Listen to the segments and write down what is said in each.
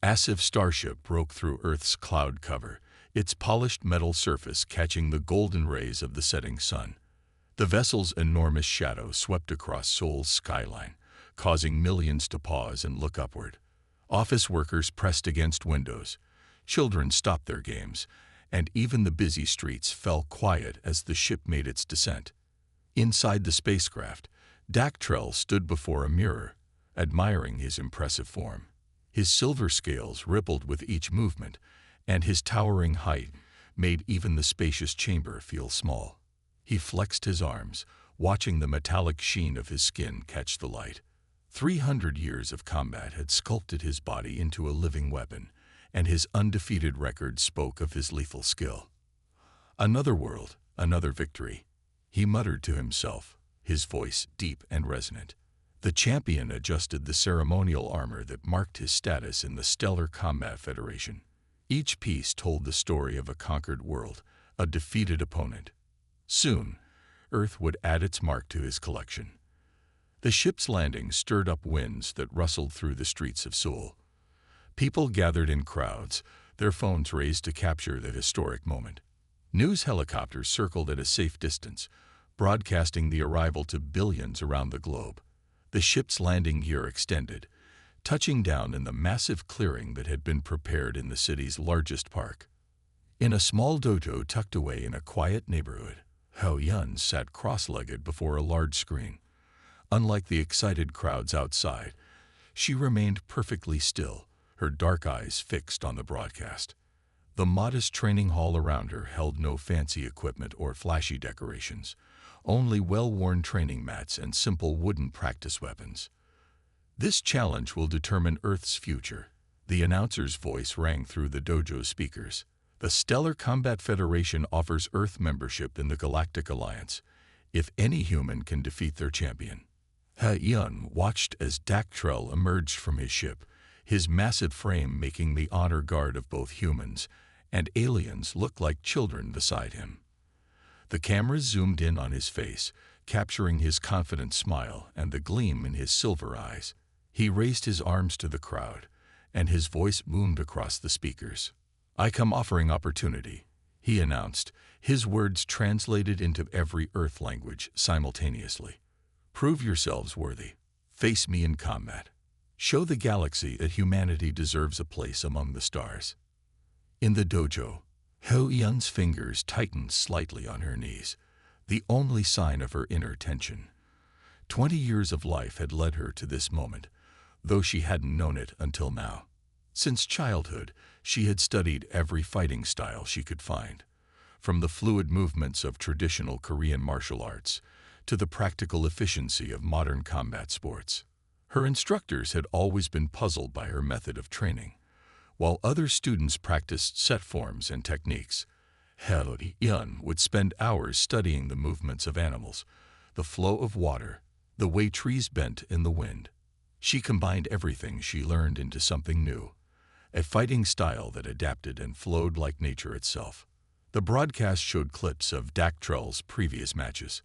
Massive starship broke through Earth's cloud cover, its polished metal surface catching the golden rays of the setting sun. The vessel's enormous shadow swept across Seoul's skyline, causing millions to pause and look upward. Office workers pressed against windows, children stopped their games, and even the busy streets fell quiet as the ship made its descent. Inside the spacecraft, Dactrell stood before a mirror, admiring his impressive form. His silver scales rippled with each movement, and his towering height made even the spacious chamber feel small. He flexed his arms, watching the metallic sheen of his skin catch the light. 300 years of combat had sculpted his body into a living weapon, and his undefeated record spoke of his lethal skill. Another world, another victory, he muttered to himself, his voice deep and resonant. The champion adjusted the ceremonial armor that marked his status in the Stellar Combat Federation. Each piece told the story of a conquered world, a defeated opponent. Soon, Earth would add its mark to his collection. The ship's landing stirred up winds that rustled through the streets of Seoul. People gathered in crowds, their phones raised to capture the historic moment. News helicopters circled at a safe distance, broadcasting the arrival to billions around the globe. The ship's landing gear extended, touching down in the massive clearing that had been prepared in the city's largest park. In a small dojo tucked away in a quiet neighborhood, Hao Yun sat cross-legged before a large screen. Unlike the excited crowds outside, she remained perfectly still, her dark eyes fixed on the broadcast. The modest training hall around her held no fancy equipment or flashy decorations, only well-worn training mats and simple wooden practice weapons. "This challenge will determine Earth's future," the announcer's voice rang through the dojo speakers. "The Stellar Combat Federation offers Earth membership in the Galactic Alliance, if any human can defeat their champion." Ha-Yun watched as Dactrell emerged from his ship, his massive frame making the honor guard of both humans and aliens look like children beside him. The cameras zoomed in on his face, capturing his confident smile and the gleam in his silver eyes. He raised his arms to the crowd, and his voice boomed across the speakers. "I come offering opportunity," he announced, his words translated into every Earth language simultaneously. "Prove yourselves worthy. Face me in combat. Show the galaxy that humanity deserves a place among the stars." In the dojo, Hao Yun's fingers tightened slightly on her knees, the only sign of her inner tension. 20 years of life had led her to this moment, though she hadn't known it until now. Since childhood, she had studied every fighting style she could find, from the fluid movements of traditional Korean martial arts to the practical efficiency of modern combat sports. Her instructors had always been puzzled by her method of training. While other students practiced set forms and techniques, Hao Yun would spend hours studying the movements of animals, the flow of water, the way trees bent in the wind. She combined everything she learned into something new, a fighting style that adapted and flowed like nature itself. The broadcast showed clips of Dactrell's previous matches.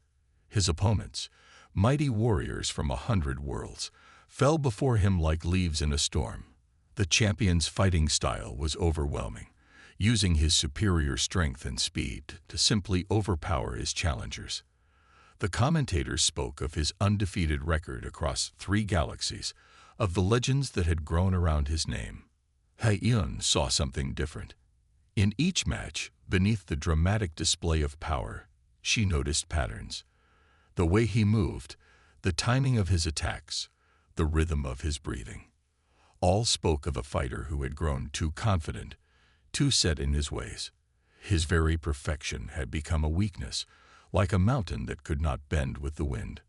His opponents, mighty warriors from 100 worlds, fell before him like leaves in a storm. The champion's fighting style was overwhelming, using his superior strength and speed to simply overpower his challengers. The commentators spoke of his undefeated record across 3 galaxies, of the legends that had grown around his name. Ha-Yun saw something different. In each match, beneath the dramatic display of power, she noticed patterns. The way he moved, the timing of his attacks, the rhythm of his breathing. All spoke of a fighter who had grown too confident, too set in his ways. His very perfection had become a weakness, like a mountain that could not bend with the wind.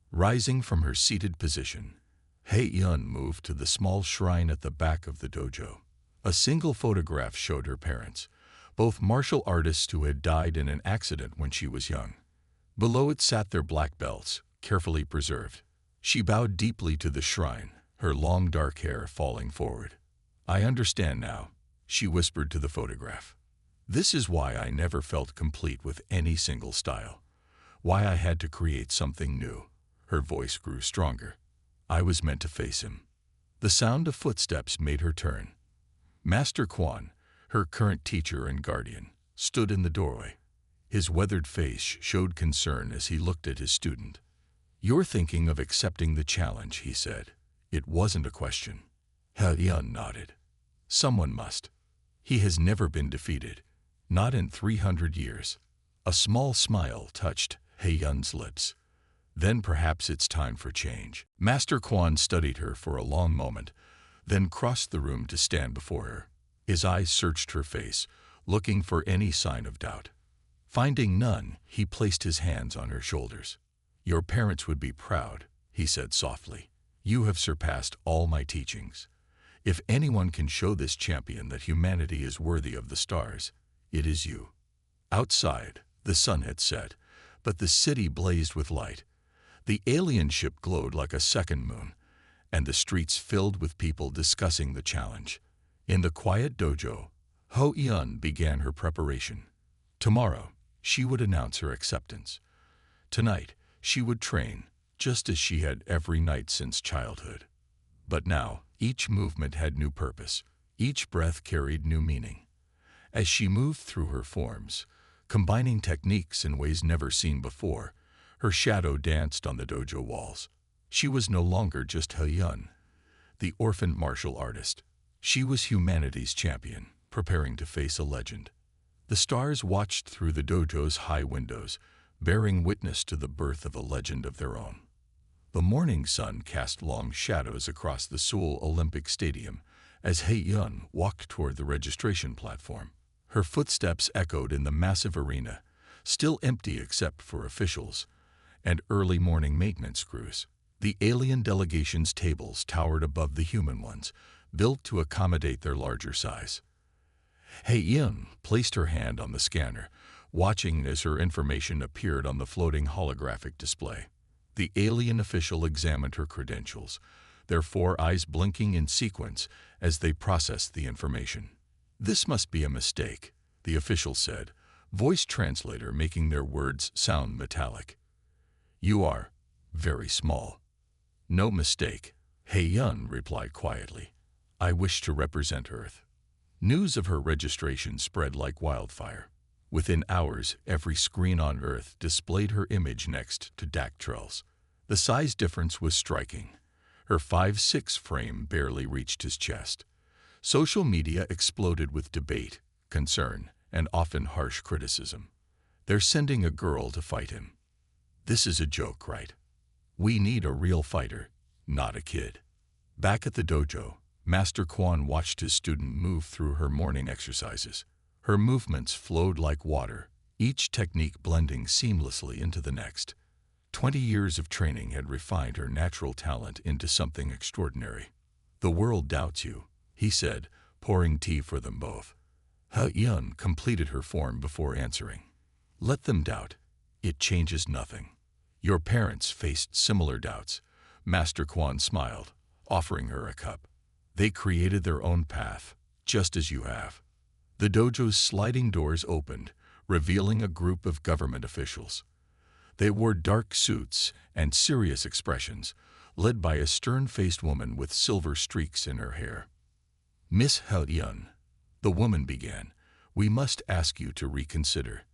Rising from her seated position, Ha-Yun moved to the small shrine at the back of the dojo. A single photograph showed her parents, both martial artists who had died in an accident when she was young. Below it sat their black belts, carefully preserved. She bowed deeply to the shrine, her long dark hair falling forward. "I understand now," she whispered to the photograph. "This is why I never felt complete with any single style. Why I had to create something new." Her voice grew stronger. "I was meant to face him." The sound of footsteps made her turn. Master Quan, her current teacher and guardian, stood in the doorway. His weathered face showed concern as he looked at his student. "You're thinking of accepting the challenge," he said. It wasn't a question. He-Yun nodded. "Someone must. He has never been defeated. Not in 300 years. A small smile touched He-Yun's lips. "Then perhaps it's time for change." Master Quan studied her for a long moment, then crossed the room to stand before her. His eyes searched her face, looking for any sign of doubt. Finding none, he placed his hands on her shoulders. "Your parents would be proud," he said softly. "You have surpassed all my teachings. If anyone can show this champion that humanity is worthy of the stars, it is you." Outside, the sun had set, but the city blazed with light. The alien ship glowed like a second moon, and the streets filled with people discussing the challenge. In the quiet dojo, He-Yun began her preparation. Tomorrow, she would announce her acceptance. Tonight, she would train, just as she had every night since childhood. But now, each movement had new purpose. Each breath carried new meaning. As she moved through her forms, combining techniques in ways never seen before, her shadow danced on the dojo walls. She was no longer just He-Yun, the orphaned martial artist. She was humanity's champion, preparing to face a legend. The stars watched through the dojo's high windows, bearing witness to the birth of a legend of their own. The morning sun cast long shadows across the Seoul Olympic Stadium as He-Yun walked toward the registration platform. Her footsteps echoed in the massive arena, still empty except for officials and early morning maintenance crews. The alien delegation's tables towered above the human ones, built to accommodate their larger size. He-Yun placed her hand on the scanner, watching as her information appeared on the floating holographic display. The alien official examined her credentials, their 4 eyes blinking in sequence as they processed the information. "This must be a mistake," the official said, voice translator making their words sound metallic. "You are very small." "No mistake," He-Yun replied quietly. "I wish to represent Earth." News of her registration spread like wildfire. Within hours, every screen on Earth displayed her image next to Dactrell's. The size difference was striking. Her 5'6" frame barely reached his chest. Social media exploded with debate, concern, and often harsh criticism. "They're sending a girl to fight him. This is a joke, right? We need a real fighter, not a kid." Back at the dojo, Master Quan watched his student move through her morning exercises. Her movements flowed like water, each technique blending seamlessly into the next. 20 years of training had refined her natural talent into something extraordinary. "The world doubts you," he said, pouring tea for them both. He-Yun completed her form before answering. "Let them doubt. It changes nothing." "Your parents faced similar doubts." Master Quan smiled, offering her a cup. "They created their own path, just as you have." The dojo's sliding doors opened, revealing a group of government officials. They wore dark suits and serious expressions, led by a stern-faced woman with silver streaks in her hair. "Miss He-Yun," the woman began, "we must ask you to reconsider.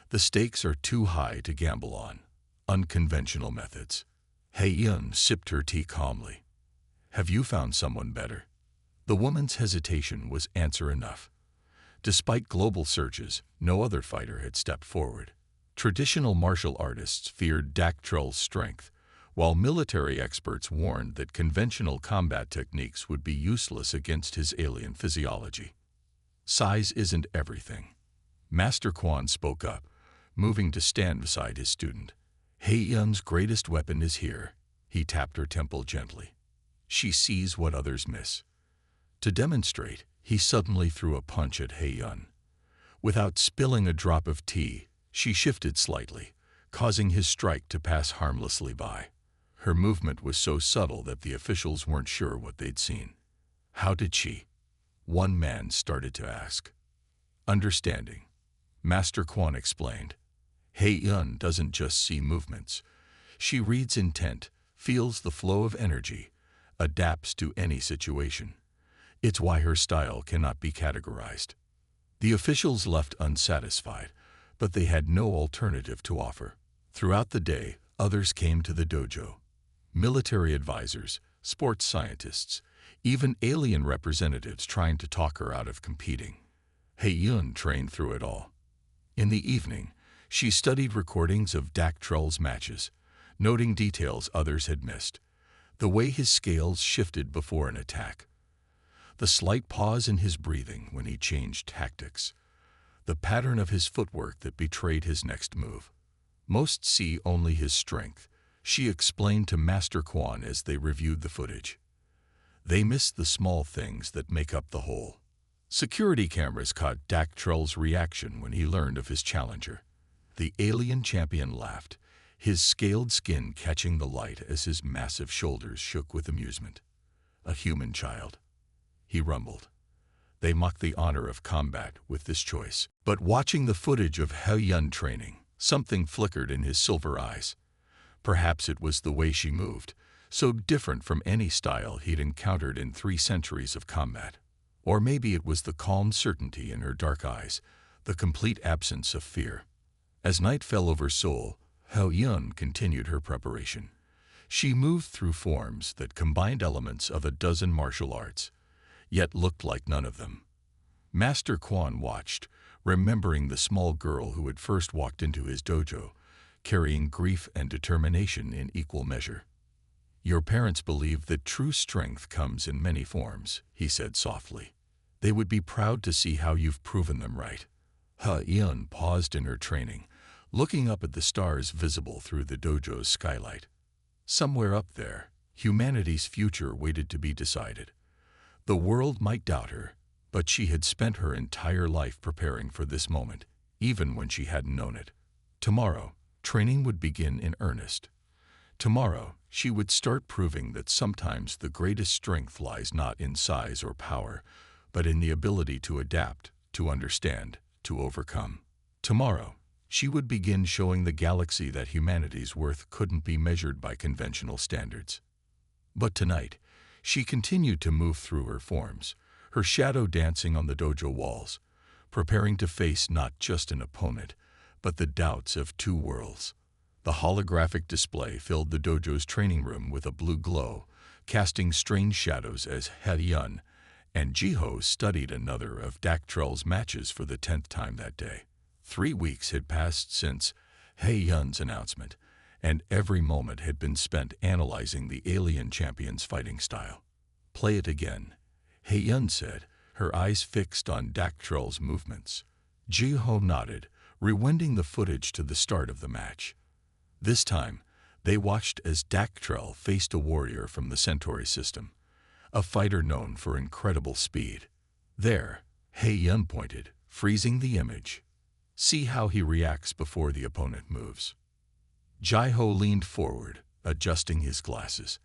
The stakes are too high to gamble on unconventional methods." He-Yun sipped her tea calmly. "Have you found someone better?" The woman's hesitation was answer enough. Despite global searches, no other fighter had stepped forward. Traditional martial artists feared Dactrell's strength, while military experts warned that conventional combat techniques would be useless against his alien physiology. "Size isn't everything." Master Quan spoke up, moving to stand beside his student. "He-Yun's greatest weapon is here." He tapped her temple gently. "She sees what others miss." To demonstrate, he suddenly threw a punch at He-Yun. Without spilling a drop of tea, she shifted slightly, causing his strike to pass harmlessly by. Her movement was so subtle that the officials weren't sure what they'd seen. "How did she?" one man started to ask. "Understanding," Master Quan explained. "He-Yun doesn't just see movements. She reads intent, feels the flow of energy, adapts to any situation. It's why her style cannot be categorized. The officials left unsatisfied, but they had no alternative to offer. Throughout the day, others came to the dojo. Military advisors, sports scientists, even alien representatives trying to talk her out of competing. Hei-yun trained through it all. In the evening, she studied recordings of Dak Trull's matches, noting details others had missed. The way his scales shifted before an attack. The slight pause in his breathing when he changed tactics. The pattern of his footwork that betrayed his next move. Most see only his strength, she explained to Master Quan as they reviewed the footage. They miss the small things that make up the whole. Security cameras caught Dak Trull's reaction when he learned of his challenger. The alien champion laughed, his scaled skin catching the light as his massive shoulders shook with amusement. A human child, he rumbled. They mocked the honor of combat with this choice. But watching the footage of Hei-yun training, something flickered in his silver eyes. Perhaps it was the way she moved, so different from any style he'd encountered in 3 centuries of combat. Or maybe it was the calm certainty in her dark eyes, the complete absence of fear. As night fell over Seoul, Hei-yun continued her preparation. She moved through forms that combined elements of a dozen martial arts, yet looked like none of them. Master Quan watched, remembering the small girl who had first walked into his dojo, carrying grief and determination in equal measure. Your parents believe that true strength comes in many forms, he said softly. They would be proud to see how you've proven them right. Hei-yun paused in her training, looking up at the stars visible through the dojo's skylight. Somewhere up there, humanity's future waited to be decided. The world might doubt her, but she had spent her entire life preparing for this moment, even when she hadn't known it. Tomorrow, training would begin in earnest. Tomorrow, she would start proving that sometimes the greatest strength lies not in size or power, but in the ability to adapt, to understand, to overcome. Tomorrow, she would begin showing the galaxy that humanity's worth couldn't be measured by conventional standards. But tonight, she continued to move through her forms, her shadow dancing on the dojo walls, preparing to face not just an opponent, but the doubts of 2 worlds. The holographic display filled the dojo's training room with a blue glow, casting strange shadows as Hei-yun and Jiho studied another of Dak Trull's matches for the 10th time that day. 3 weeks had passed since Hei-yun's announcement, and every moment had been spent analyzing the alien champion's fighting style. Play it again, Hei-yun said, her eyes fixed on Dak Trull's movements. Jiho nodded, rewinding the footage to the start of the match. This time, they watched as Dak Trull faced a warrior from the Centauri system, a fighter known for incredible speed. There, Hei-yun pointed, freezing the image. See how he reacts before the opponent moves. Jiho leaned forward, adjusting his glasses.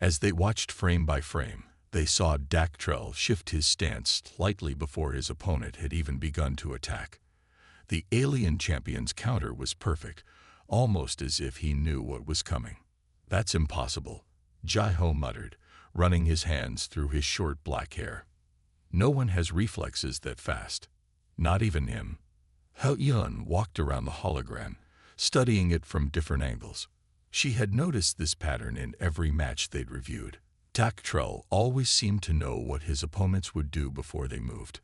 As they watched frame by frame, they saw Dak Trull shift his stance slightly before his opponent had even begun to attack. The alien champion's counter was perfect, almost as if he knew what was coming. That's impossible, Jiho muttered, running his hands through his short black hair. No one has reflexes that fast. Not even him. Hei-yun walked around the hologram, studying it from different angles. She had noticed this pattern in every match they'd reviewed. Dak Trull always seemed to know what his opponents would do before they moved.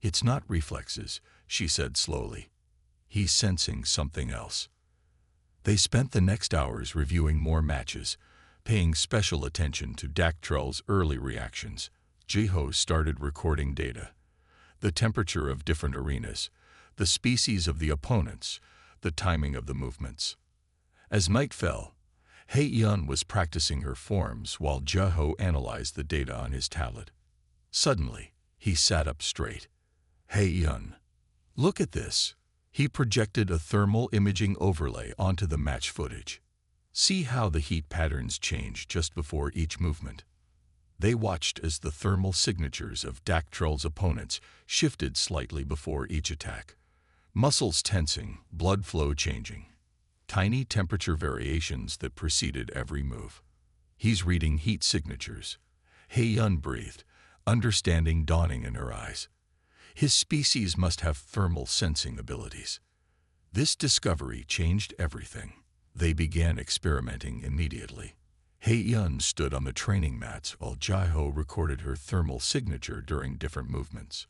It's not reflexes, she said slowly. He's sensing something else. They spent the next hours reviewing more matches, paying special attention to Dak Trull's early reactions. Jiho started recording data. The temperature of different arenas, the species of the opponents, the timing of the movements. As night fell, Hei-yun was practicing her forms while Jiho analyzed the data on his tablet. Suddenly, he sat up straight. Hei-yun, look at this. He projected a thermal imaging overlay onto the match footage. See how the heat patterns change just before each movement. They watched as the thermal signatures of Dak Trull's opponents shifted slightly before each attack. Muscles tensing, blood flow changing. Tiny temperature variations that preceded every move. He's reading heat signatures. Hei-yun breathed, understanding dawning in her eyes. His species must have thermal sensing abilities. This discovery changed everything. They began experimenting immediately. Hei-yun stood on the training mats while Jai-ho recorded her thermal signature during different movements.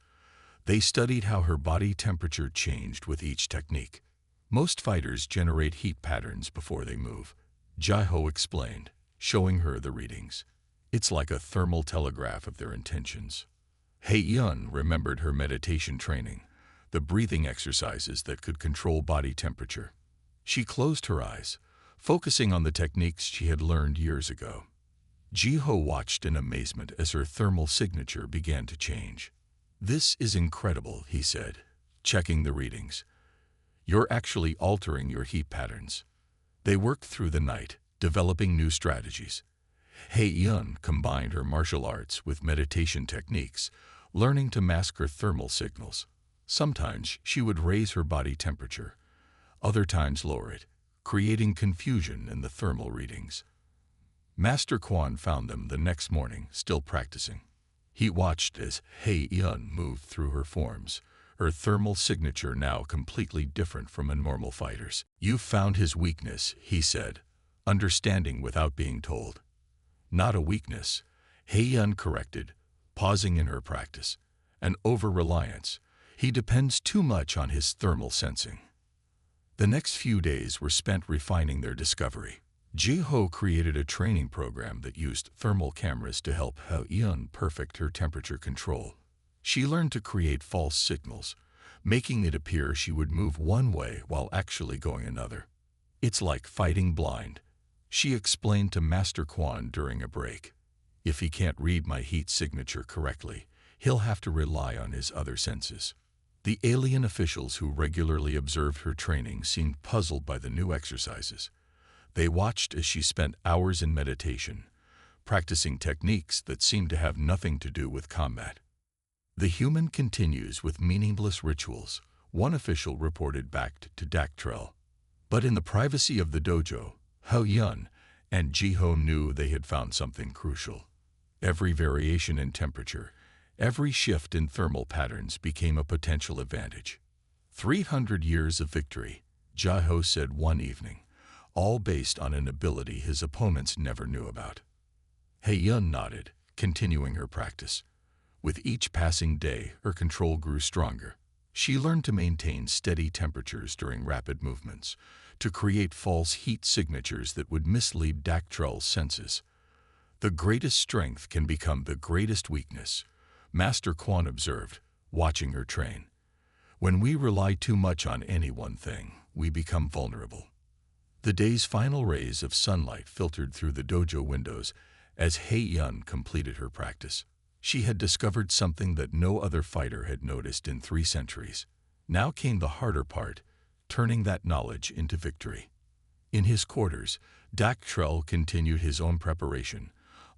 They studied how her body temperature changed with each technique. Most fighters generate heat patterns before they move, Jai-ho explained, showing her the readings. It's like a thermal telegraph of their intentions. Hei-yun remembered her meditation training, the breathing exercises that could control body temperature. She closed her eyes, focusing on the techniques she had learned years ago. Ji-ho watched in amazement as her thermal signature began to change. "This is incredible," he said, checking the readings. "You're actually altering your heat patterns." They worked through the night, developing new strategies. Hei-yun combined her martial arts with meditation techniques, learning to mask her thermal signals. Sometimes she would raise her body temperature, other times lower it, creating confusion in the thermal readings. Master Quan found them the next morning, still practicing. He watched as Hei-yun moved through her forms, her thermal signature now completely different from a normal fighter's. "You found his weakness," he said, understanding without being told. "Not a weakness," Hei-yun corrected, pausing in her practice. "An over-reliance. He depends too much on his thermal sensing." The next few days were spent refining their discovery. Ji-ho created a training program that used thermal cameras to help Hei-yun perfect her temperature control. She learned to create false signals, making it appear she would move one way while actually going another. "It's like fighting blind," she explained to Master Quan during a break. "If he can't read my heat signature correctly, he'll have to rely on his other senses." The alien officials who regularly observed her training seemed puzzled by the new exercises. They watched as she spent hours in meditation, practicing techniques that seemed to have nothing to do with combat. "The human continues with meaningless rituals," one official reported back to Daktrell. But in the privacy of the dojo, Hei-yun and Ji-ho knew they had found something crucial. Every variation in temperature, every shift in thermal patterns became a potential advantage. 300 years of victory, Jai-ho said one evening, all based on an ability his opponents never knew about. Hei-yun nodded, continuing her practice. With each passing day, her control grew stronger. She learned to maintain steady temperatures during rapid movements, to create false heat signatures that would mislead Daktrell's senses. "The greatest strength can become the greatest weakness," Master Quan observed, watching her train. "When we rely too much on any one thing, we become vulnerable." The day's final rays of sunlight filtered through the dojo windows as Hei-yun completed her practice. She had discovered something that no other fighter had noticed in 3 centuries. Now came the harder part, turning that knowledge into victory. In his quarters, Daktrell continued his own preparation,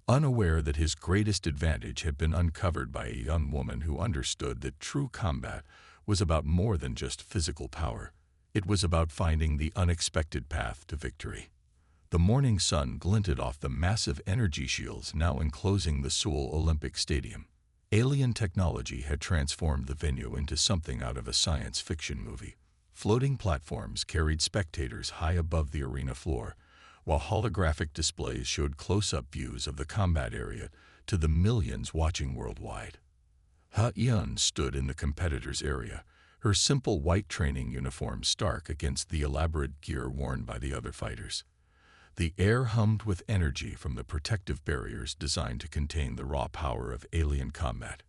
unaware that his greatest advantage had been uncovered by a young woman who understood that true combat was about more than just physical power. It was about finding the unexpected path to victory. The morning sun glinted off the massive energy shields now enclosing the Seoul Olympic Stadium. Alien technology had transformed the venue into something out of a science fiction movie. Floating platforms carried spectators high above the arena floor, while holographic displays showed close-up views of the combat area to the millions watching worldwide. Hei-yun stood in the competitors' area, her simple white training uniform stark against the elaborate gear worn by the other fighters. The air hummed with energy from the protective barriers designed to contain the raw power of alien combat.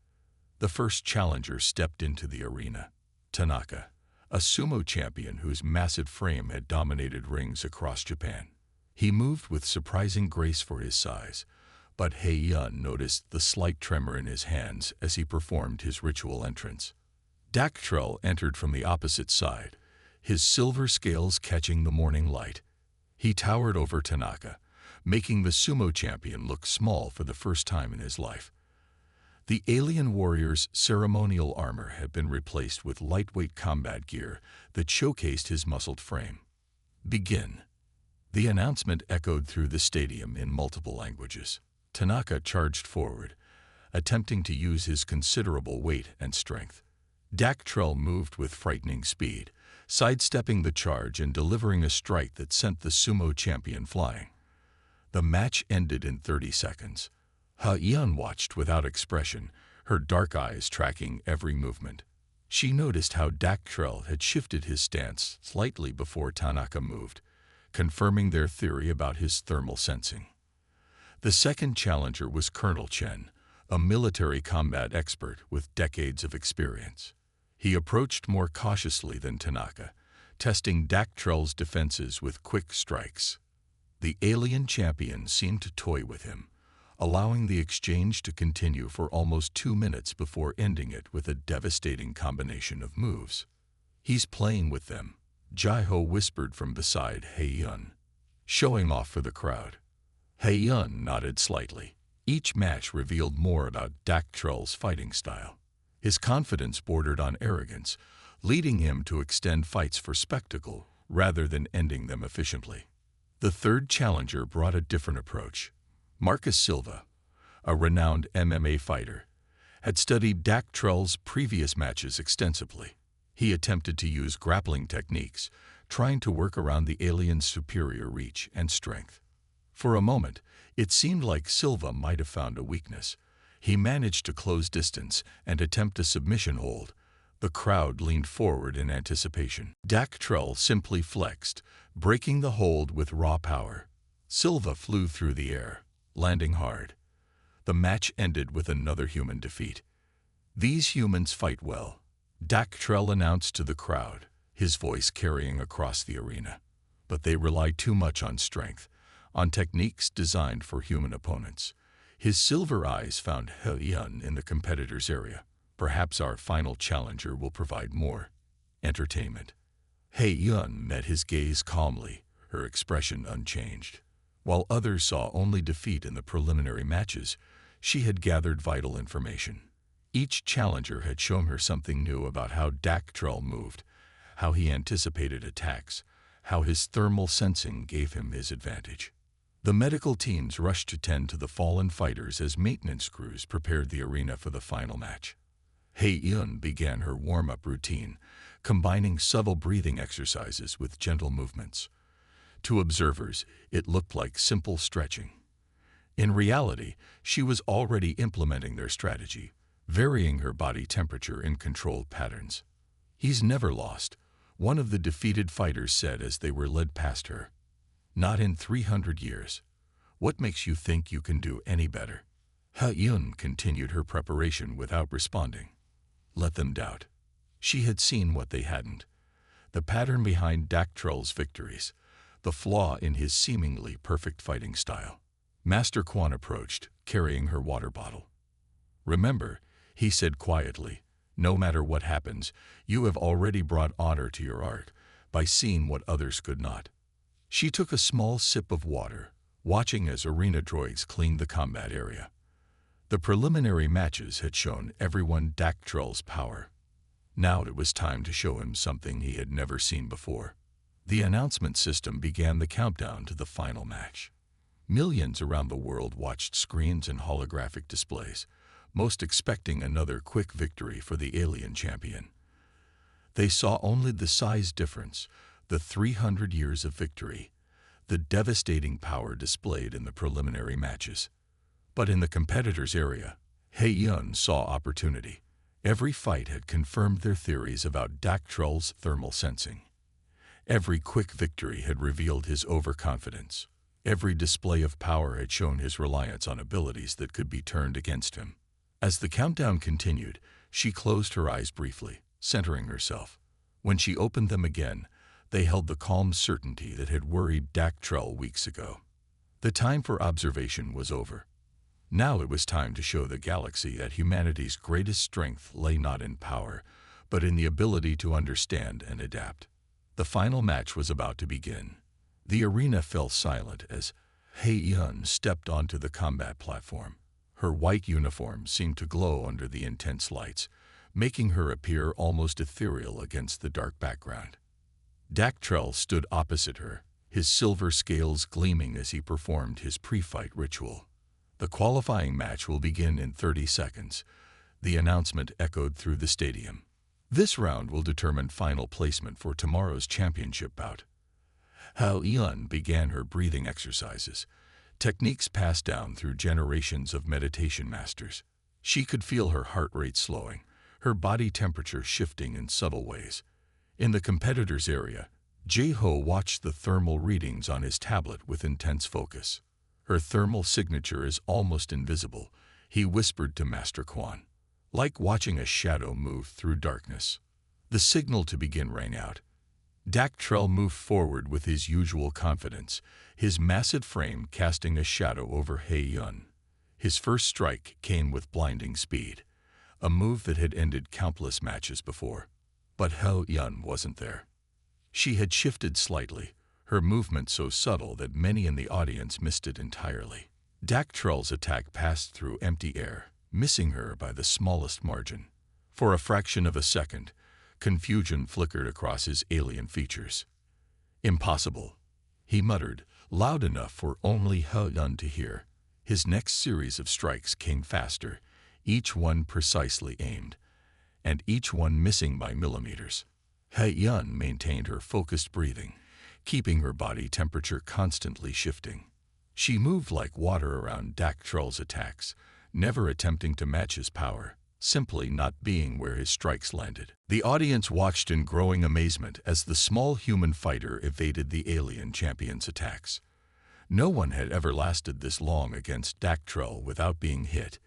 The first challenger stepped into the arena. Tanaka, a sumo champion whose massive frame had dominated rings across Japan. He moved with surprising grace for his size, but Hei-yun noticed the slight tremor in his hands as he performed his ritual entrance. Daktrell entered from the opposite side, his silver scales catching the morning light. He towered over Tanaka, making the sumo champion look small for the first time in his life. The alien warrior's ceremonial armor had been replaced with lightweight combat gear that showcased his muscled frame. "Begin." The announcement echoed through the stadium in multiple languages. Tanaka charged forward, attempting to use his considerable weight and strength. Dactrell moved with frightening speed, sidestepping the charge and delivering a strike that sent the sumo champion flying. The match ended in 30 seconds. Ha-Yun watched without expression, her dark eyes tracking every movement. She noticed how Dactrell had shifted his stance slightly before Tanaka moved, confirming their theory about his thermal sensing. The second challenger was Colonel Chen, a military combat expert with decades of experience. He approached more cautiously than Tanaka, testing Dactrell's defenses with quick strikes. The alien champion seemed to toy with him, allowing the exchange to continue for almost 2 minutes before ending it with a devastating combination of moves. "He's playing with them," Jai-Ho whispered from beside Hei-Yun, showing off for the crowd. Hei-Yun nodded slightly. Each match revealed more about Dactrell's fighting style. His confidence bordered on arrogance, leading him to extend fights for spectacle rather than ending them efficiently. The third challenger brought a different approach. Marcus Silva, a renowned MMA fighter, had studied Dactrell's previous matches extensively. He attempted to use grappling techniques, trying to work around the alien's superior reach and strength. For a moment, it seemed like Silva might have found a weakness. He managed to close distance and attempt a submission hold. The crowd leaned forward in anticipation. Dactrell simply flexed, breaking the hold with raw power. Silva flew through the air, landing hard. The match ended with another human defeat. "These humans fight well," Dactrell announced to the crowd, his voice carrying across the arena. "But they rely too much on strength, on techniques designed for human opponents." His silver eyes found Hei-Yun in the competitor's area. "Perhaps our final challenger will provide more entertainment." Hei-Yun met his gaze calmly, her expression unchanged. While others saw only defeat in the preliminary matches, she had gathered vital information. Each challenger had shown her something new about how Dactrell moved, how he anticipated attacks, how his thermal sensing gave him his advantage. The medical teams rushed to tend to the fallen fighters as maintenance crews prepared the arena for the final match. Hei-Yun began her warm-up routine, combining subtle breathing exercises with gentle movements. To observers, it looked like simple stretching. In reality, she was already implementing their strategy, varying her body temperature in controlled patterns. "He's never lost," one of the defeated fighters said as they were led past her. "Not in 300 years. What makes you think you can do any better?" Hei-Yun continued her preparation without responding. Let them doubt. She had seen what they hadn't. The pattern behind Dactrell's victories, the flaw in his seemingly perfect fighting style. Master Quan approached, carrying her water bottle. "Remember," he said quietly, "no matter what happens, you have already brought honor to your art by seeing what others could not." She took a small sip of water, watching as arena droids cleaned the combat area. The preliminary matches had shown everyone Dactrell's power. Now it was time to show him something he had never seen before. The announcement system began the countdown to the final match. Millions around the world watched screens and holographic displays, most expecting another quick victory for the alien champion. They saw only the size difference, the 300 years of victory, the devastating power displayed in the preliminary matches. But in the competitors' area, Hei-Yun saw opportunity. Every fight had confirmed their theories about Dactrell's thermal sensing. Every quick victory had revealed his overconfidence. Every display of power had shown his reliance on abilities that could be turned against him. As the countdown continued, she closed her eyes briefly, centering herself. When she opened them again, they held the calm certainty that had worried Dactrell weeks ago. The time for observation was over. Now it was time to show the galaxy that humanity's greatest strength lay not in power, but in the ability to understand and adapt. The final match was about to begin. The arena fell silent as Hei-Yun stepped onto the combat platform. Her white uniform seemed to glow under the intense lights, making her appear almost ethereal against the dark background. Dactrell stood opposite her, his silver scales gleaming as he performed his pre-fight ritual. The qualifying match will begin in 30 seconds. The announcement echoed through the stadium. This round will determine final placement for tomorrow's championship bout. Hao Yun began her breathing exercises, techniques passed down through generations of meditation masters. She could feel her heart rate slowing, her body temperature shifting in subtle ways. In the competitor's area, Jae-ho watched the thermal readings on his tablet with intense focus. Her thermal signature is almost invisible, he whispered to Master Kwon. Like watching a shadow move through darkness. The signal to begin rang out. Dak Trell moved forward with his usual confidence, his massive frame casting a shadow over Hei Yun. His first strike came with blinding speed, a move that had ended countless matches before. But Hei Yun wasn't there. She had shifted slightly, her movement so subtle that many in the audience missed it entirely. Dak Trell's attack passed through empty air, missing her by the smallest margin. For a fraction of a second, confusion flickered across his alien features. Impossible, he muttered, loud enough for only Hei Yun to hear. His next series of strikes came faster, each one precisely aimed, and each one missing by millimeters. Hei Yun maintained her focused breathing, keeping her body temperature constantly shifting. She moved like water around Dak Trell's attacks, never attempting to match his power, simply not being where his strikes landed. The audience watched in growing amazement as the small human fighter evaded the alien champion's attacks. No one had ever lasted this long against Dak Trell without being hit.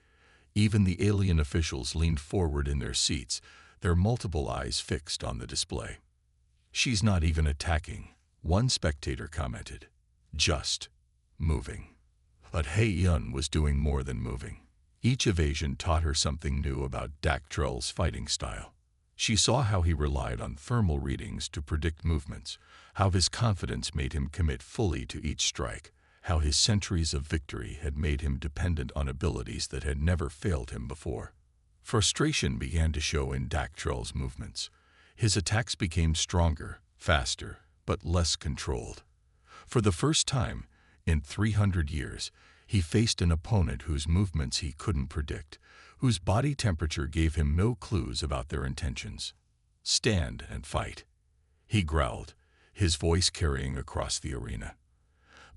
Even the alien officials leaned forward in their seats, their multiple eyes fixed on the display. She's not even attacking, one spectator commented. Just moving. But Hei Yun was doing more than moving. Each evasion taught her something new about Dak Trell's fighting style. She saw how he relied on thermal readings to predict movements, how his confidence made him commit fully to each strike, how his centuries of victory had made him dependent on abilities that had never failed him before. Frustration began to show in Dak Trell's movements. His attacks became stronger, faster, but less controlled. For the first time in 300 years, he faced an opponent whose movements he couldn't predict, whose body temperature gave him no clues about their intentions. Stand and fight, he growled, his voice carrying across the arena.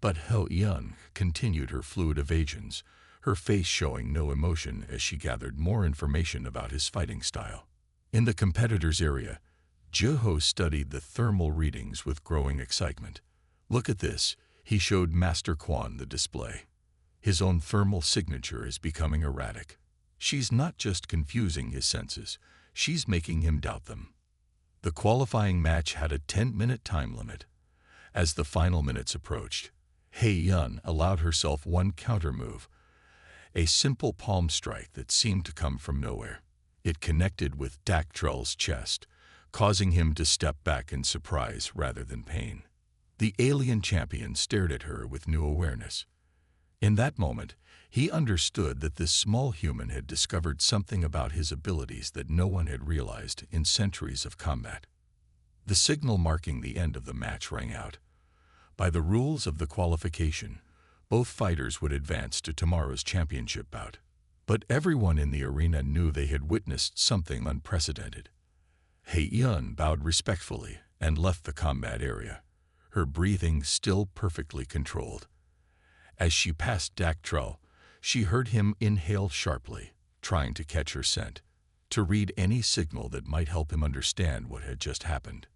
But Hei Yun continued her fluid evasions, her face showing no emotion as she gathered more information about his fighting style. In the competitor's area, Jae-ho studied the thermal readings with growing excitement. Look at this, he showed Master Kwon the display. His own thermal signature is becoming erratic. She's not just confusing his senses, she's making him doubt them. The qualifying match had a 10-minute time limit. As the final minutes approached, Hei Yun allowed herself one counter move, a simple palm strike that seemed to come from nowhere. It connected with Dak Trell's chest, causing him to step back in surprise rather than pain. The alien champion stared at her with new awareness. In that moment, he understood that this small human had discovered something about his abilities that no one had realized in centuries of combat. The signal marking the end of the match rang out. By the rules of the qualification, both fighters would advance to tomorrow's championship bout. But everyone in the arena knew they had witnessed something unprecedented. Hei Yun bowed respectfully and left the combat area, her breathing still perfectly controlled. As she passed Dak Trell, she heard him inhale sharply, trying to catch her scent, to read any signal that might help him understand what had just happened.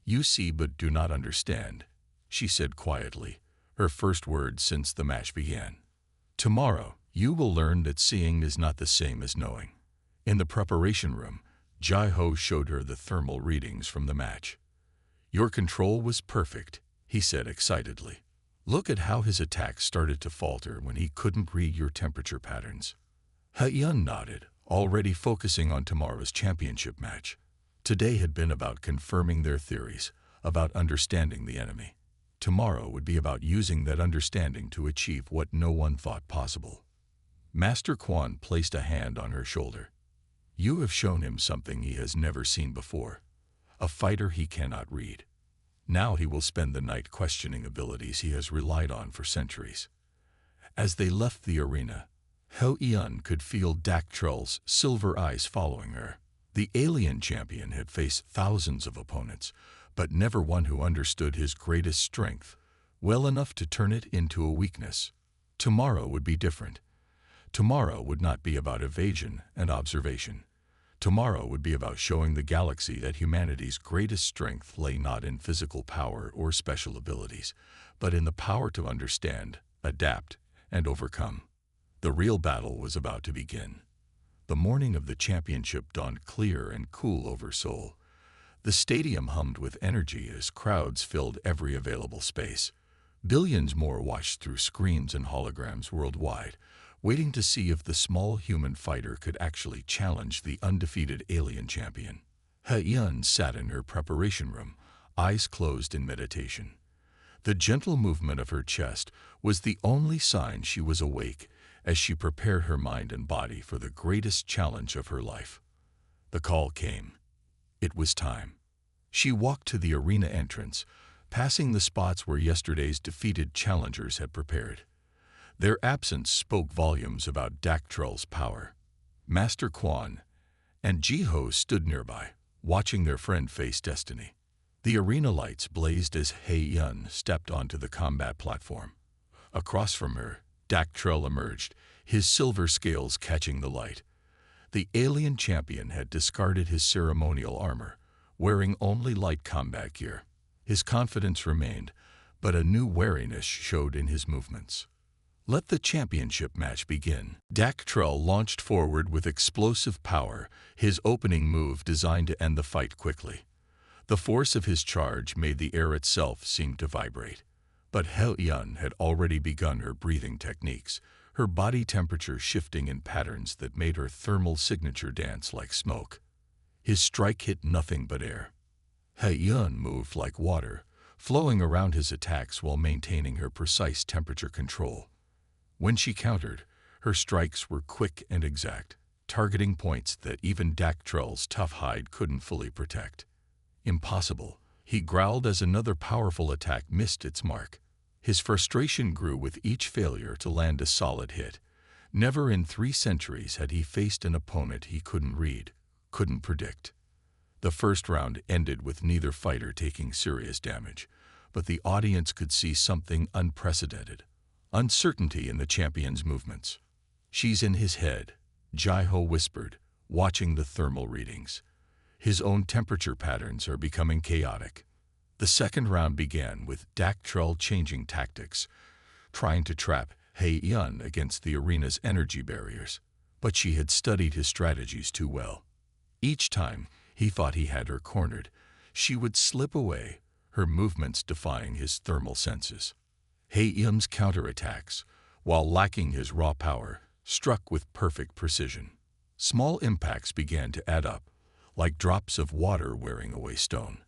"You see but do not understand," she said quietly, her first words since the match began. "Tomorrow, you will learn that seeing is not the same as knowing." In the preparation room, Jae-ho showed her the thermal readings from the match. "Your control was perfect," he said excitedly. "Look at how his attacks started to falter when he couldn't read your temperature patterns." Hei Yun nodded, already focusing on tomorrow's championship match. Today had been about confirming their theories, about understanding the enemy. Tomorrow would be about using that understanding to achieve what no one thought possible. Master Kwon placed a hand on her shoulder. "You have shown him something he has never seen before, a fighter he cannot read. Now he will spend the night questioning abilities he has relied on for centuries." As they left the arena, Heo Yun could feel Dak Trell's silver eyes following her. The alien champion had faced thousands of opponents, but never one who understood his greatest strength well enough to turn it into a weakness. Tomorrow would be different. Tomorrow would not be about evasion and observation. Tomorrow would be about showing the galaxy that humanity's greatest strength lay not in physical power or special abilities, but in the power to understand, adapt, and overcome. The real battle was about to begin. The morning of the championship dawned clear and cool over Seoul. The stadium hummed with energy as crowds filled every available space. Billions more watched through screens and holograms worldwide, waiting to see if the small human fighter could actually challenge the undefeated alien champion. Heo Yun sat in her preparation room, eyes closed in meditation. The gentle movement of her chest was the only sign she was awake as she prepared her mind and body for the greatest challenge of her life. The call came. It was time. She walked to the arena entrance, passing the spots where yesterday's defeated challengers had prepared. Their absence spoke volumes about Dak Trell's power. Master Quan and Jiho stood nearby, watching their friend face destiny. The arena lights blazed as Heo Yun stepped onto the combat platform. Across from her, Dak Trell emerged, his silver scales catching the light. The alien champion had discarded his ceremonial armor, wearing only light combat gear. His confidence remained, but a new wariness showed in his movements. Let the championship match begin. Dak Trell launched forward with explosive power, his opening move designed to end the fight quickly. The force of his charge made the air itself seem to vibrate. But Heo Yun had already begun her breathing techniques, her body temperature shifting in patterns that made her thermal signature dance like smoke. His strike hit nothing but air. Heo Yun moved like water, flowing around his attacks while maintaining her precise temperature control. When she countered, her strikes were quick and exact, targeting points that even Dak Trell's tough hide couldn't fully protect. Impossible, he growled as another powerful attack missed its mark. His frustration grew with each failure to land a solid hit. Never in 3 centuries had he faced an opponent he couldn't read, couldn't predict. The first round ended with neither fighter taking serious damage, but the audience could see something unprecedented. Uncertainty in the champion's movements. "She's in his head," Jiho whispered, watching the thermal readings. His own temperature patterns are becoming chaotic. The second round began with Dak Trell changing tactics, trying to trap Heo Yun against the arena's energy barriers. But she had studied his strategies too well. Each time he thought he had her cornered, she would slip away, her movements defying his thermal senses. Heo Yun's counterattacks, while lacking his raw power, struck with perfect precision. Small impacts began to add up, like drops of water wearing away stone.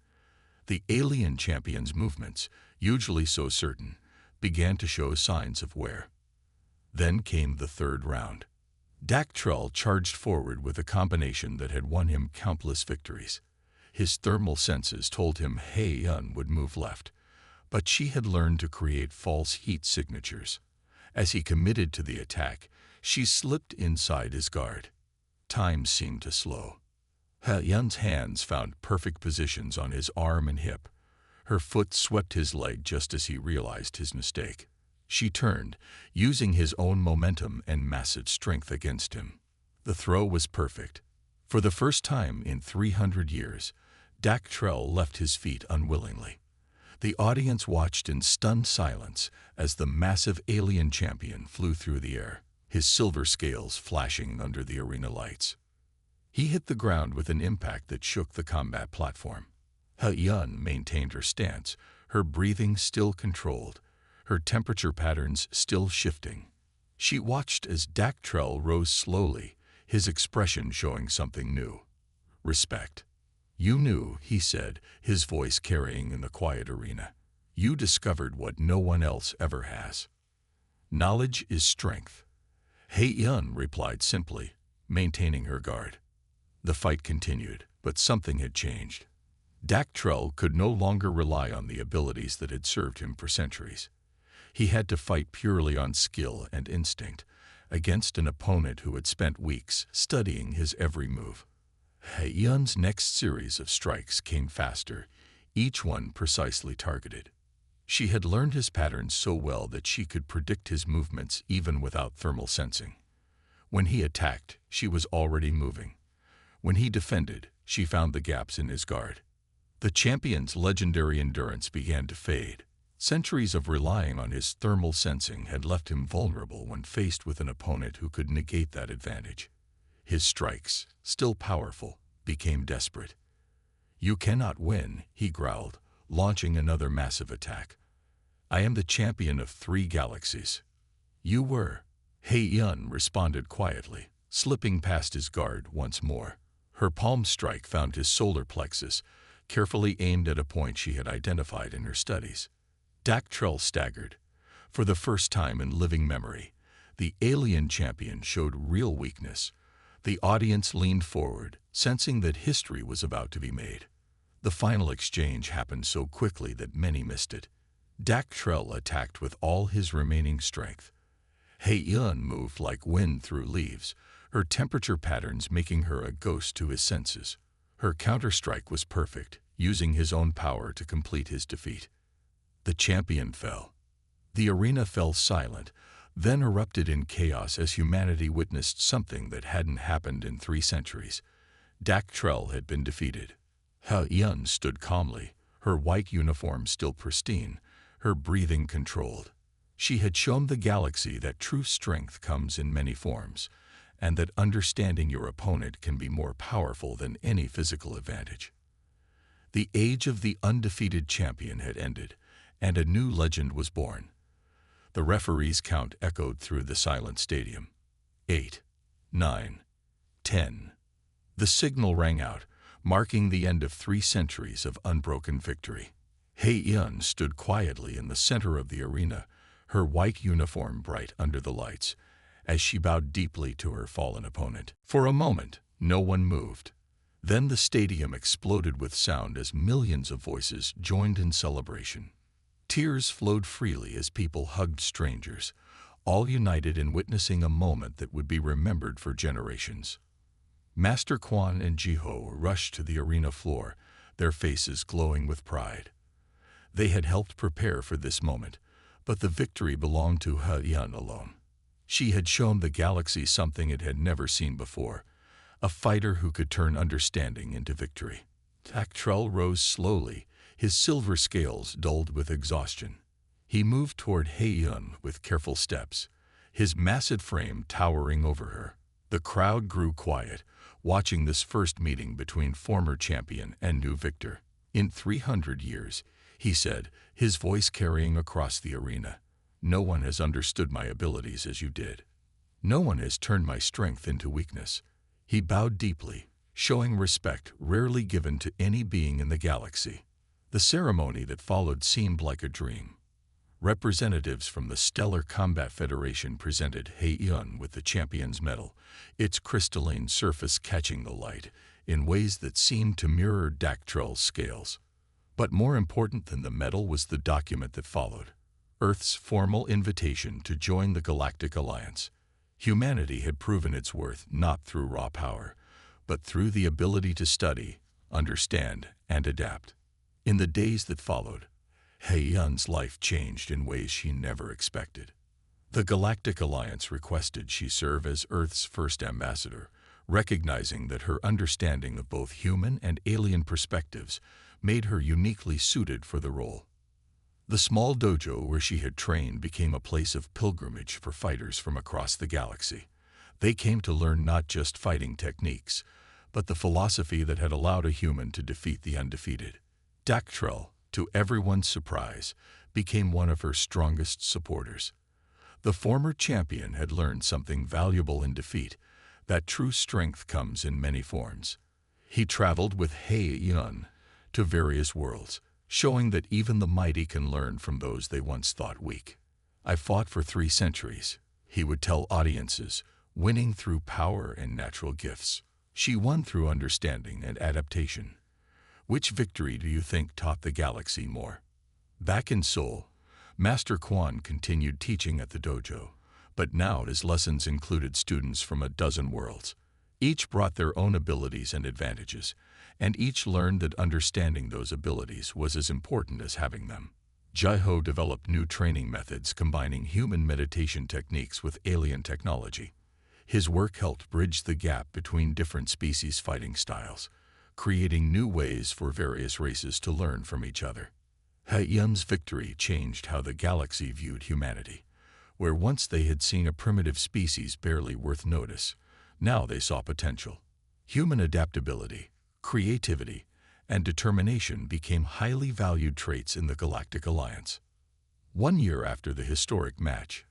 The alien champion's movements, usually so certain, began to show signs of wear. Then came the third round. Dak Trell charged forward with a combination that had won him countless victories. His thermal senses told him Heo Yun would move left, but she had learned to create false heat signatures. As he committed to the attack, she slipped inside his guard. Time seemed to slow. Heo Yun's hands found perfect positions on his arm and hip. Her foot swept his leg just as he realized his mistake. She turned, using his own momentum and massive strength against him. The throw was perfect. For the first time in 300 years, Dak Trell left his feet unwillingly. The audience watched in stunned silence as the massive alien champion flew through the air, his silver scales flashing under the arena lights. He hit the ground with an impact that shook the combat platform. Heo Yun maintained her stance, her breathing still controlled, her temperature patterns still shifting. She watched as Dak Trell rose slowly, his expression showing something new. Respect. "You knew," he said, his voice carrying in the quiet arena. "You discovered what no one else ever has. Knowledge is strength." Heo Yun replied simply, maintaining her guard. The fight continued, but something had changed. Dak Trell could no longer rely on the abilities that had served him for centuries. He had to fight purely on skill and instinct, against an opponent who had spent weeks studying his every move. He Yun's next series of strikes came faster, each one precisely targeted. She had learned his patterns so well that she could predict his movements even without thermal sensing. When he attacked, she was already moving. When he defended, she found the gaps in his guard. The champion's legendary endurance began to fade. Centuries of relying on his thermal sensing had left him vulnerable when faced with an opponent who could negate that advantage. His strikes, still powerful, became desperate. "You cannot win," he growled, launching another massive attack. "I am the champion of 3 galaxies." "You were." He Yun responded quietly, slipping past his guard once more. Her palm strike found his solar plexus, carefully aimed at a point she had identified in her studies. Dactrell staggered. For the first time in living memory, the alien champion showed real weakness. The audience leaned forward, sensing that history was about to be made. The final exchange happened so quickly that many missed it. Dactrell attacked with all his remaining strength. He Yun moved like wind through leaves, her temperature patterns making her a ghost to his senses. Her counterstrike was perfect, using his own power to complete his defeat. The champion fell. The arena fell silent, then erupted in chaos as humanity witnessed something that hadn't happened in 3 centuries. Dactrell had been defeated. He Yun stood calmly, her white uniform still pristine, her breathing controlled. She had shown the galaxy that true strength comes in many forms, and that understanding your opponent can be more powerful than any physical advantage. The age of the undefeated champion had ended, and a new legend was born. The referee's count echoed through the silent stadium. 8, 9, 10. The signal rang out, marking the end of 3 centuries of unbroken victory. He Yun stood quietly in the center of the arena, her white uniform bright under the lights, as she bowed deeply to her fallen opponent. For a moment, no one moved. Then the stadium exploded with sound as millions of voices joined in celebration. Tears flowed freely as people hugged strangers, all united in witnessing a moment that would be remembered for generations. Master Quan and Jiho rushed to the arena floor, their faces glowing with pride. They had helped prepare for this moment, but the victory belonged to He Yun alone. She had shown the galaxy something it had never seen before, a fighter who could turn understanding into victory. Dactrell rose slowly, his silver scales dulled with exhaustion. He moved toward He Yun with careful steps, his massive frame towering over her. The crowd grew quiet, watching this first meeting between former champion and new victor. "In 300 years, he said, his voice carrying across the arena, "no one has understood my abilities as you did. No one has turned my strength into weakness." He bowed deeply, showing respect rarely given to any being in the galaxy. The ceremony that followed seemed like a dream. Representatives from the Stellar Combat Federation presented He Yun with the champion's medal, its crystalline surface catching the light in ways that seemed to mirror Dactrell's scales. But more important than the medal was the document that followed, Earth's formal invitation to join the Galactic Alliance. Humanity had proven its worth not through raw power, but through the ability to study, understand, and adapt. In the days that followed, He Yun's life changed in ways she never expected. The Galactic Alliance requested she serve as Earth's first ambassador, recognizing that her understanding of both human and alien perspectives made her uniquely suited for the role. The small dojo where she had trained became a place of pilgrimage for fighters from across the galaxy. They came to learn not just fighting techniques, but the philosophy that had allowed a human to defeat the undefeated. Dactrell, to everyone's surprise, became one of her strongest supporters. The former champion had learned something valuable in defeat, that true strength comes in many forms. He traveled with He Yun to various worlds, showing that even the mighty can learn from those they once thought weak. "I fought for 3 centuries," he would tell audiences, winning through power and natural gifts. She won through understanding and adaptation. Which victory do you think taught the galaxy more? Back in Seoul, Master Quan continued teaching at the dojo, but now his lessons included students from a dozen worlds. Each brought their own abilities and advantages, and each learned that understanding those abilities was as important as having them. Jaiho developed new training methods combining human meditation techniques with alien technology. His work helped bridge the gap between different species' fighting styles, creating new ways for various races to learn from each other. He-Yun's victory changed how the galaxy viewed humanity. Where once they had seen a primitive species barely worth notice, now they saw potential. Human adaptability, creativity, and determination became highly valued traits in the Galactic Alliance. 1 year after the historic match,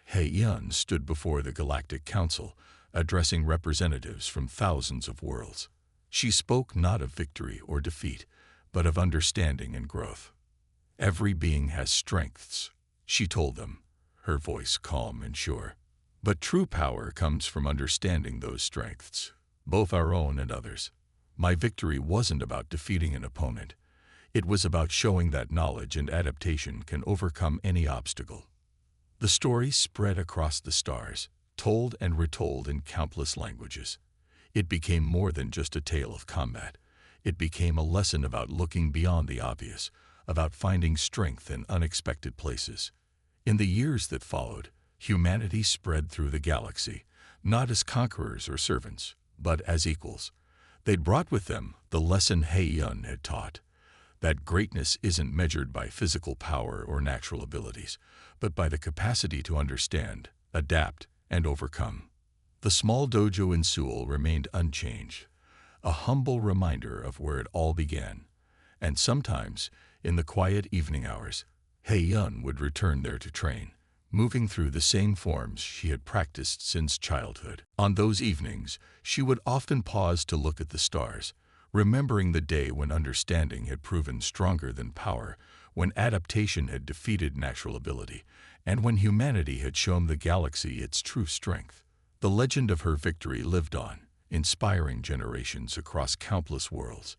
He-Yun stood before the Galactic Council, addressing representatives from thousands of worlds. She spoke not of victory or defeat, but of understanding and growth. Every being has strengths, she told them, her voice calm and sure. But true power comes from understanding those strengths, both our own and others. My victory wasn't about defeating an opponent. It was about showing that knowledge and adaptation can overcome any obstacle. The story spread across the stars, told and retold in countless languages. It became more than just a tale of combat. It became a lesson about looking beyond the obvious, about finding strength in unexpected places. In the years that followed, humanity spread through the galaxy, not as conquerors or servants, but as equals. They'd brought with them the lesson He-Yun had taught, that greatness isn't measured by physical power or natural abilities, but by the capacity to understand, adapt, and overcome. The small dojo in Seoul remained unchanged, a humble reminder of where it all began. And sometimes, in the quiet evening hours, He-Yun would return there to train, moving through the same forms she had practiced since childhood. On those evenings, she would often pause to look at the stars, remembering the day when understanding had proven stronger than power, when adaptation had defeated natural ability, and when humanity had shown the galaxy its true strength. The legend of her victory lived on, inspiring generations across countless worlds.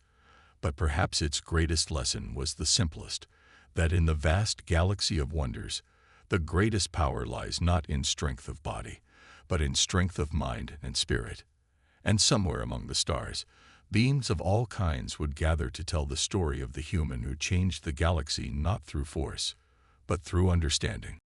But perhaps its greatest lesson was the simplest, that in the vast galaxy of wonders, the greatest power lies not in strength of body, but in strength of mind and spirit. And somewhere among the stars, beings of all kinds would gather to tell the story of the human who changed the galaxy not through force, but through understanding.